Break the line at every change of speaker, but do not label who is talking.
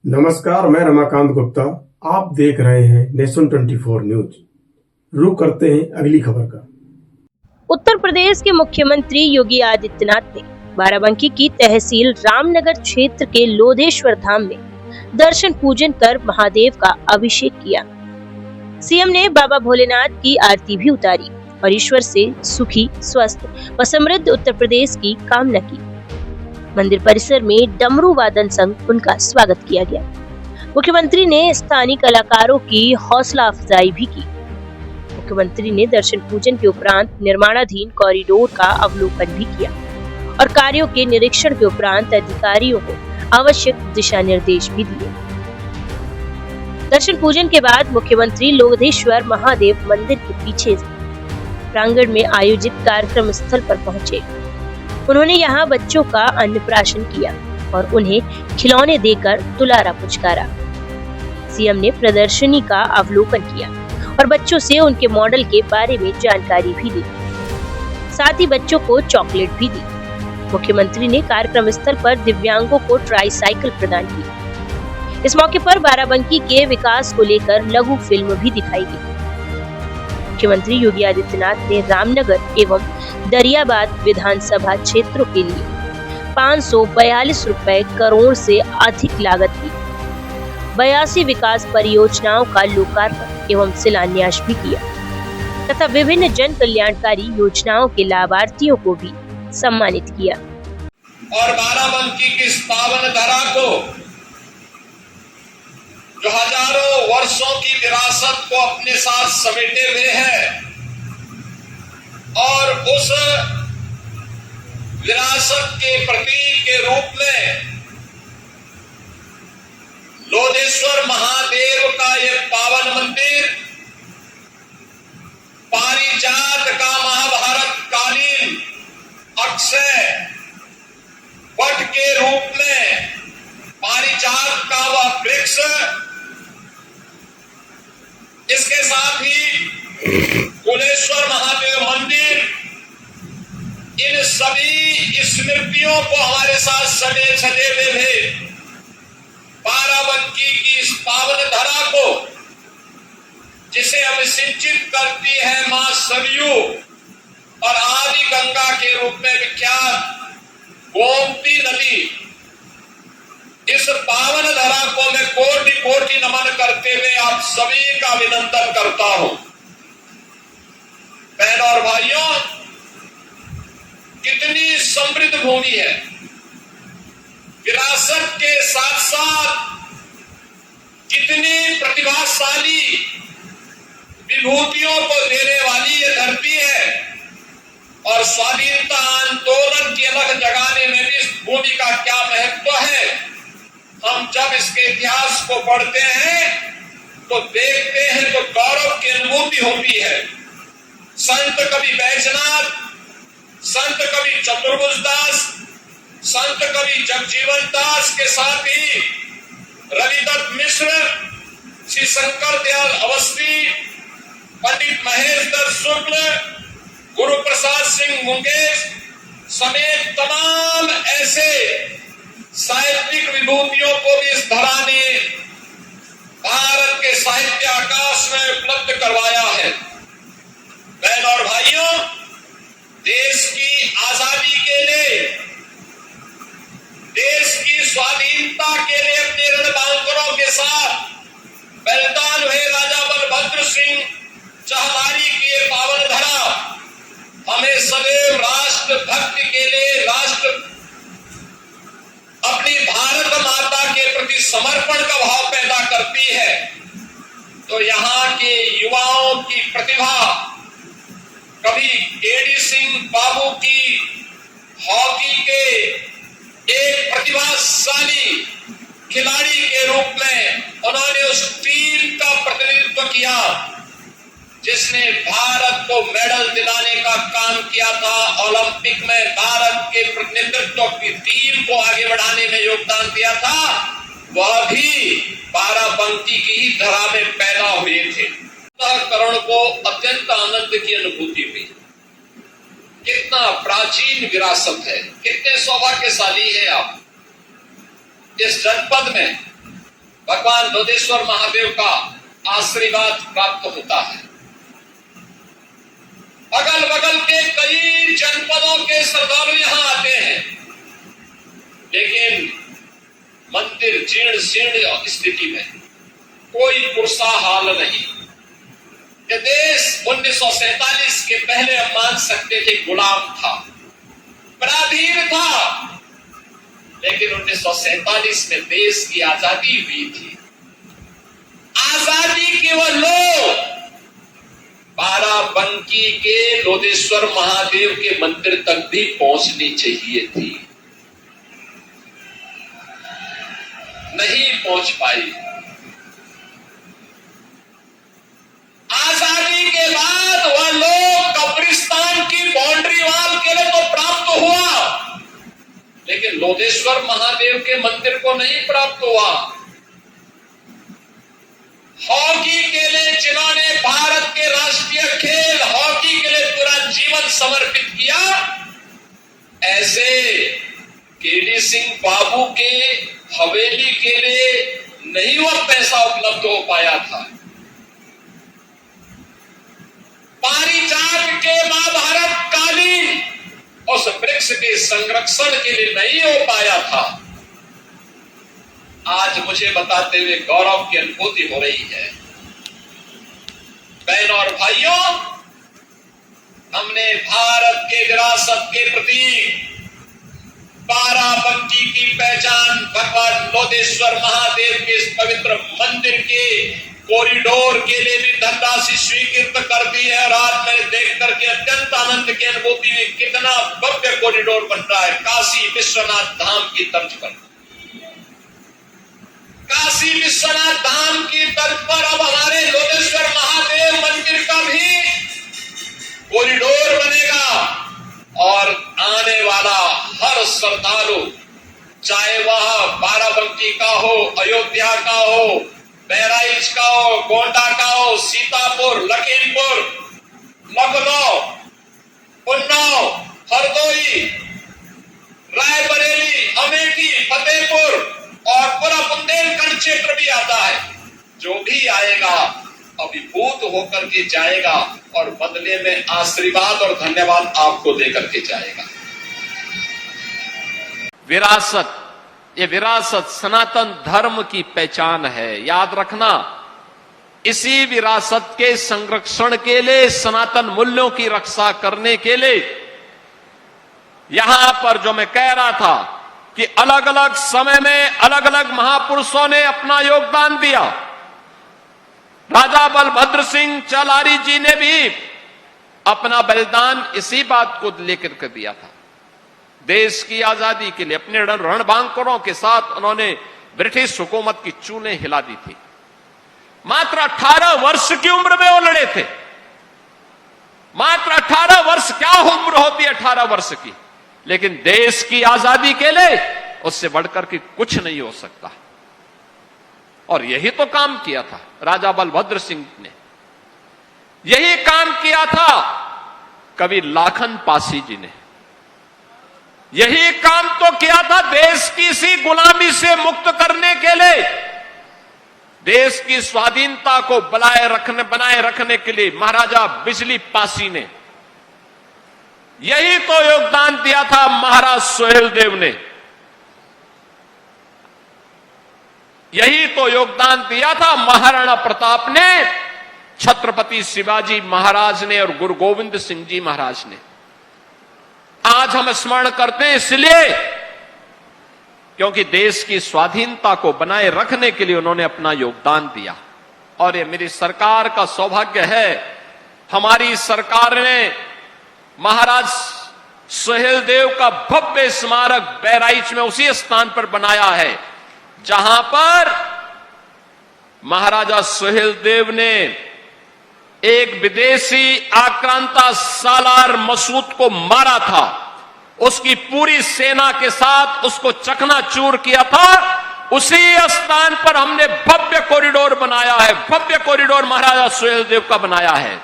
नमस्कार, मैं रमाकांत गुप्ता। आप देख रहे हैं नेशन 24 न्यूज। रुक करते हैं अगली खबर का।
उत्तर प्रदेश के मुख्यमंत्री योगी आदित्यनाथ ने बाराबंकी की तहसील रामनगर क्षेत्र के लोधेश्वर धाम में दर्शन पूजन कर महादेव का अभिषेक किया। सीएम ने बाबा भोलेनाथ की आरती भी उतारी और ईश्वर से सुखी, स्वस्थ व समृद्ध उत्तर प्रदेश की कामना की। मंदिर परिसर में डमरू वादन संग उनका स्वागत किया गया। मुख्यमंत्री ने स्थानीय कलाकारों की हौसला अफजाई भी की। मुख्यमंत्री ने दर्शन पूजन के उपरांत निर्माणाधीन कॉरिडोर का अवलोकन भी किया और कार्यों के निरीक्षण के उपरांत अधिकारियों को आवश्यक दिशा निर्देश भी दिए। दर्शन पूजन के बाद मुख्यमंत्री लोधेश्वर महादेव मंदिर के पीछे प्रांगण में आयोजित कार्यक्रम स्थल पर पहुंचे। उन्होंने यहाँ बच्चों का अन्नप्राशन किया और उन्हें खिलौने देकर दुलारा पुचकारा। सीएम ने प्रदर्शनी का अवलोकन किया और बच्चों से उनके मॉडल के बारे में जानकारी भी दी। साथ ही बच्चों को चॉकलेट भी दी। मुख्यमंत्री ने कार्यक्रम स्थल पर दिव्यांगों को ट्राईसाइकिल प्रदान की। इस मौके पर बाराबंकी के विकास को लेकर लघु फिल्म भी दिखाई गई। मुख्यमंत्री योगी आदित्यनाथ ने रामनगर एवं दरियाबाद विधानसभा क्षेत्रों के लिए 542 करोड़ से अधिक लागत की 82 विकास परियोजनाओं का लोकार्पण एवं शिलान्यास भी किया तथा विभिन्न जन कल्याणकारी योजनाओं के लाभार्थियों को भी सम्मानित किया।
और बाराबंकी की इस पावन धरा को, जो हजारों वर्षों की विरासत को अपने साथ समेटे हुए है, और उस विरासत के प्रतीक के रूप में लोधेश्वर महादेव का यह पावन मंदिर पारिजात का महाभारत कालीन अक्षय वट के रूप में पारिजात का वह वृक्ष, इसके साथ ही कुलेश्वर महादेव मंदिर, इन सभी स्मृतियों को हमारे साथ सजे हुए बाराबंकी की इस पावन धरा को, जिसे हम सिंचित करती है मां सरयू और आदि गंगा के रूप में विख्यात गोमती नदी, इस पावन धरा को मैं कोटि कोटि नमन करते हुए आप सभी का अभिनंदन करता हूं। बहनों और भाइयों, कितनी समृद्ध भूमि है। विरासत के साथ साथ कितनी प्रतिभाशाली विभूतियों को देने वाली ये धरती है, और स्वाधीनता आंदोलन की अलग जगाने में भी इस भूमि का क्या महत्व है। हम जब इसके इतिहास को पढ़ते हैं तो देखते हैं तो गौरव की अनुभूति होती है। संत कवि बैजनाथ, संत कवि चतुर्भुज दास, संत कवि जगजीवन दास के साथ ही रविदत्त मिश्र, श्री शंकर दयाल अवस्थी, पंडित महेश दत्त शुक्ल, गुरु प्रसाद सिंह मुंगेश समेत तमाम ऐसे साहित्यिक विभूतियों को भी इस धरा ने भारत के साहित्य आकाश में उपलब्ध करवाया है। बहनों और भाइयों, देश की आजादी के लिए, देश की स्वाधीनता के लिए अपने रणबांकुरों के साथ बलिदान हुए राजा बलभद्र सिंह चहलारी की ये पावन धरा हमें सदैव राष्ट्र भक्ति के लिए, राष्ट्र अपनी भारत माता के प्रति समर्पण का भाव पैदा करती है। तो यहाँ के युवाओं की प्रतिभा, कभी केडी सिंह बाबू की हॉकी के एक प्रतिभाशाली खिलाड़ी के रूप में उन्होंने उस टीम का प्रतिनिधित्व किया जिसने भारत को मेडल दिलाने का काम किया था। ओलंपिक में भारत के प्रतिनिधित्व की टीम को आगे बढ़ाने में योगदान दिया था। वह भी बाराबंकी की ही धरा में पैदा हुए थे। करण को अत्यंत आनंद की अनुभूति हुई। कितना प्राचीन विरासत है, कितने सौभाग्यशाली है आप। इस जनपद में भगवान लोधेश्वर महादेव का आशीर्वाद प्राप्त होता है। अगल बगल के कई जनपदों के श्रद्धालु यहां आते हैं, लेकिन मंदिर जीर्ण शीर्ण स्थिति में, कोई पुरसा हाल नहीं। ये देश 1947 के पहले हम मान सकते थे गुलाम था, पराधीन था, लेकिन 1947 में देश की आजादी हुई थी। आजादी के वो लोग बाराबंकी के लोधेश्वर महादेव के मंदिर तक भी पहुंचनी चाहिए थी, नहीं पहुंच पाई। आजादी के बाद वह लोग कब्रिस्तान की बाउंड्री वाल के लिए तो प्राप्त हुआ, लेकिन लोधेश्वर महादेव के मंदिर को नहीं प्राप्त हुआ। हॉकी के लिए जिन्होंने भारत के राष्ट्रीय खेल हॉकी के लिए पूरा जीवन समर्पित किया, ऐसे केडी सिंह बाबू के हवेली के लिए नहीं वह पैसा उपलब्ध हो पाया था। पारिजात के महाभारत कालीन उस वृक्ष के संरक्षण के लिए नहीं हो पाया था। आज मुझे बताते हुए गौरव की अनुभूति हो रही है। बहनों और भाइयों, हमने भारत के विरासत के प्रतीक बाराबंकी की पहचान भगवान लोधेश्वर महादेव के इस पवित्र मंदिर के कॉरिडोर के लिए भी धनराशि स्वीकृत कर दी है। और आज मैंने देख करके अत्यंत आनंद की अनुभूति हुई, कितना भव्य कॉरिडोर बन रहा है काशी विश्वनाथ धाम की तर्ज पर। काशी विश्वनाथ धाम की तर्ज पर अब हमारे लोधेश्वर महादेव मंदिर का भी कॉरिडोर बनेगा, और आने वाला हर श्रद्धालु, चाहे वह बाराबंकी का हो, अयोध्या का हो, बहराइच का हो, गोंडा का हो, सीतापुर, लखीमपुर, लखनऊ, उन्नाव, हरदोई, रायबरेली, अमेठी, फतेहपुर और पूरा बुंदेलखंड क्षेत्र भी आता है। जो भी आएगा अभिभूत होकर के जाएगा और बदले में आशीर्वाद और धन्यवाद आपको देकर के जाएगा।
विरासत, ये विरासत सनातन धर्म की पहचान है। याद रखना, इसी विरासत के संरक्षण के लिए, सनातन मूल्यों की रक्षा करने के लिए, यहां पर जो मैं कह रहा था कि अलग अलग समय में अलग अलग महापुरुषों ने अपना योगदान दिया। राजा बलभद्र सिंह चलारी जी ने भी अपना बलिदान इसी बात को लेकर के दिया था। देश की आजादी के लिए अपने रणबांकुरों के साथ उन्होंने ब्रिटिश हुकूमत की चूलें हिला दी थी। मात्र 18 वर्ष की उम्र में वो लड़े थे। मात्र 18 वर्ष, क्या उम्र होती है 18 वर्ष की, लेकिन देश की आजादी के लिए उससे बढ़कर के कुछ नहीं हो सकता। और यही तो काम किया था राजा बलभद्र सिंह ने, यही काम किया था कवि लाखन पासी जी ने, यही काम तो किया था देश की इसी गुलामी से मुक्त करने के लिए, देश की स्वाधीनता को बनाए रखने के लिए महाराजा बिजली पासी ने। यही तो योगदान दिया था महाराज सुहेलदेव ने, यही तो योगदान दिया था महाराणा प्रताप ने, छत्रपति शिवाजी महाराज ने और गुरु गोविंद सिंह जी महाराज ने। आज हम स्मरण करते हैं इसलिए क्योंकि देश की स्वाधीनता को बनाए रखने के लिए उन्होंने अपना योगदान दिया। और ये मेरी सरकार का सौभाग्य है, हमारी सरकार ने महाराज सुहेलदेव का भव्य स्मारक बहराइच में उसी स्थान पर बनाया है जहां पर महाराजा सुहेलदेव ने एक विदेशी आक्रांता सालार मसूद को मारा था। उसकी पूरी सेना के साथ उसको चकनाचूर किया था। उसी स्थान पर हमने भव्य कॉरिडोर बनाया है, भव्य कॉरिडोर महाराजा सुहेलदेव का बनाया है।